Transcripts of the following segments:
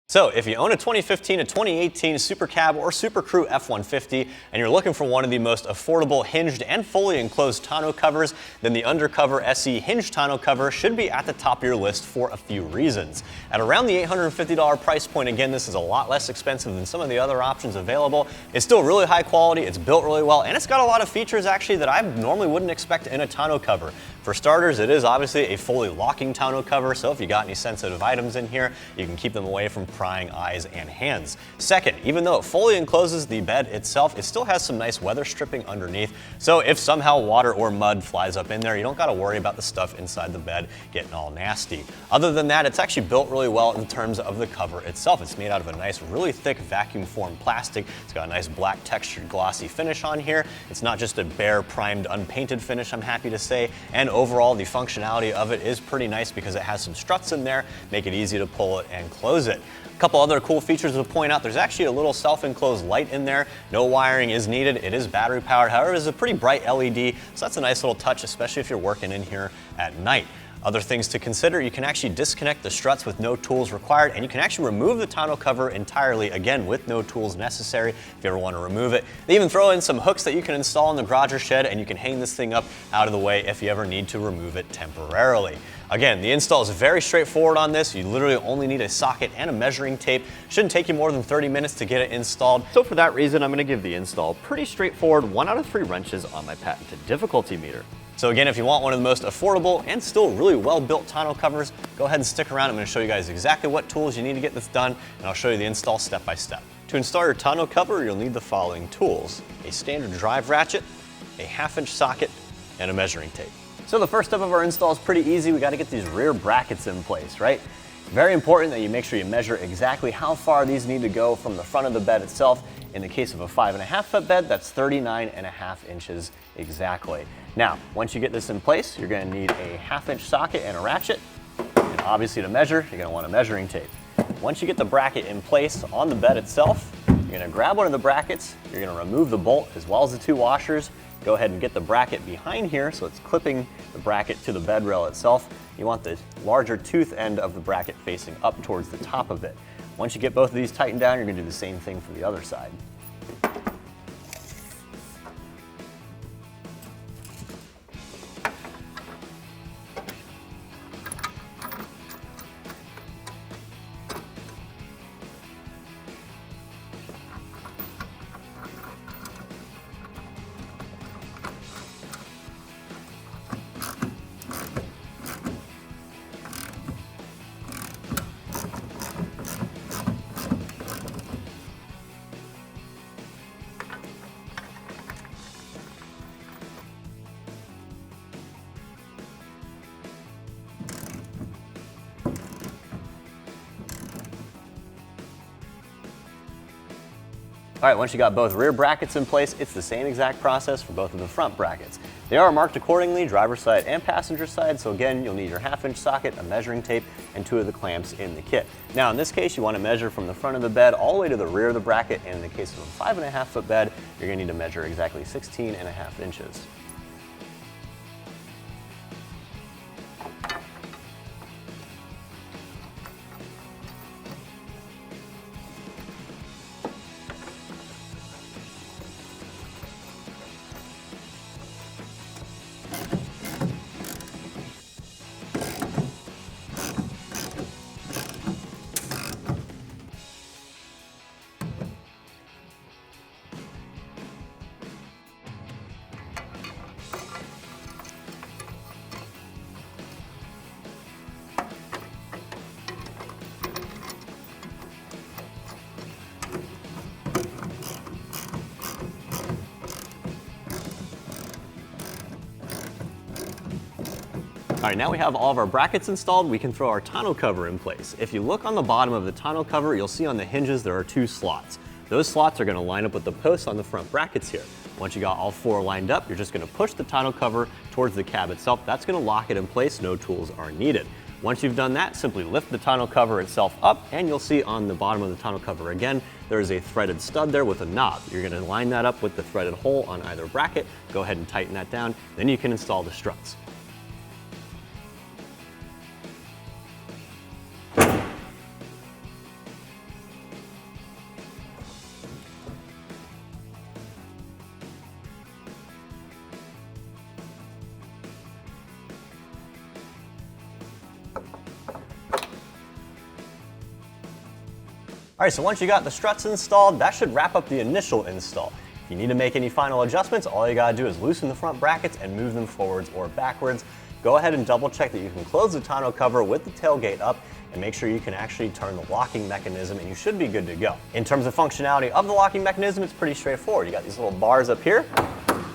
So if you own a 2015 to 2018 Super Cab or Super Crew F150 and you're looking for one of the most affordable hinged and fully enclosed tonneau covers, then the UnderCover SE hinged tonneau cover should be at the top of your list for a few reasons. At around the $850 price point, again, this is a lot less expensive than some of the other options available. It's still really high quality, it's built really well, and it's got a lot of features actually that I normally wouldn't expect in a tonneau cover. For starters, it is obviously a fully locking tonneau cover, so if you got any sensitive items in here, you can keep them away from prying eyes and hands. Second, even though it fully encloses the bed itself, it still has some nice weather stripping underneath, so if somehow water or mud flies up in there, you don't got to worry about the stuff inside the bed getting all nasty. Other than that, it's actually built really well in terms of the cover itself. It's made out of a nice, really thick vacuum formed plastic. It's got a nice black textured glossy finish on here. It's not just a bare primed unpainted finish, I'm happy to say, and overall the functionality of it is pretty nice because it has some struts in there, make it easy to pull it and close it. A couple other cool features to point out, there's actually a little self-enclosed light in there. No wiring is needed, it is battery powered, however it's a pretty bright LED, so that's a nice little touch, especially if you're working in here at night. Other things to consider, you can actually disconnect the struts with no tools required, and you can actually remove the tonneau cover entirely, again, with no tools necessary if you ever want to remove it. They even throw in some hooks that you can install in the garage or shed, and you can hang this thing up out of the way if you ever need to remove it temporarily. Again, the install is very straightforward on this. You literally only need a socket and a measuring tape. Shouldn't take you more than 30 minutes to get it installed. So for that reason, I'm going to give the install pretty straightforward, 1 out of 3 wrenches on my patented difficulty meter. So again, if you want one of the most affordable and still really well-built tonneau covers, go ahead and stick around. I'm going to show you guys exactly what tools you need to get this done, and I'll show you the install step by step. To install your tonneau cover, you'll need the following tools: a standard drive ratchet, a 1/2-inch socket, and a measuring tape. So the first step of our install is pretty easy. We got to get these rear brackets in place, right? Very important that you make sure you measure exactly how far these need to go from the front of the bed itself. In the case of a 5.5 foot bed, that's 39.5 inches exactly. Now, once you get this in place, you're going to need a 1/2-inch socket and a ratchet. And obviously to measure, you're going to want a measuring tape. Once you get the bracket in place on the bed itself, you're going to grab one of the brackets, you're going to remove the bolt as well as the 2 washers. Go ahead and get the bracket behind here so it's clipping the bracket to the bed rail itself. You want the larger tooth end of the bracket facing up towards the top of it. Once you get both of these tightened down, you're going to do the same thing for the other side. All right, once you got both rear brackets in place, it's the same exact process for both of the front brackets. They are marked accordingly, driver's side and passenger side, so again, you'll need your 1/2-inch socket, a measuring tape, and 2 of the clamps in the kit. Now, in this case, you want to measure from the front of the bed all the way to the rear of the bracket, and in the case of a 5.5 foot bed, you're going to need to measure exactly 16.5 inches. All right, now we have all of our brackets installed, we can throw our tonneau cover in place. If you look on the bottom of the tonneau cover, you'll see on the hinges there are 2 slots. Those slots are going to line up with the posts on the front brackets here. Once you got all 4 lined up, you're just going to push the tonneau cover towards the cab itself. That's going to lock it in place, no tools are needed. Once you've done that, simply lift the tonneau cover itself up, and you'll see on the bottom of the tonneau cover again, there is a threaded stud there with a knob. You're going to line that up with the threaded hole on either bracket. Go ahead and tighten that down, then you can install the struts. All right, so once you got the struts installed, that should wrap up the initial install. If you need to make any final adjustments, all you gotta do is loosen the front brackets and move them forwards or backwards. Go ahead and double check that you can close the tonneau cover with the tailgate up and make sure you can actually turn the locking mechanism and you should be good to go. In terms of functionality of the locking mechanism, it's pretty straightforward. You got these little bars up here.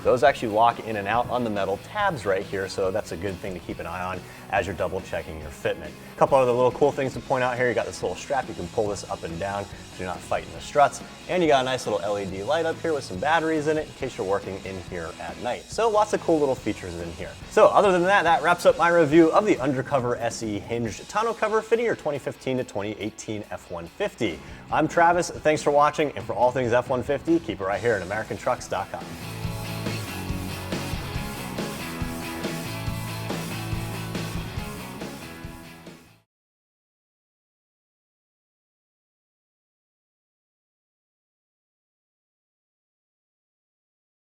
Those actually lock in and out on the metal tabs right here, so that's a good thing to keep an eye on as you're double checking your fitment. A couple other little cool things to point out here. You got this little strap, you can pull this up and down so you're not fighting the struts. And you got a nice little LED light up here with some batteries in it in case you're working in here at night. So lots of cool little features in here. So other than that, that wraps up my review of the UnderCover SE hinged tonneau cover fitting your 2015 to 2018 F150. I'm Travis, thanks for watching, and for all things F150, keep it right here at AmericanTrucks.com.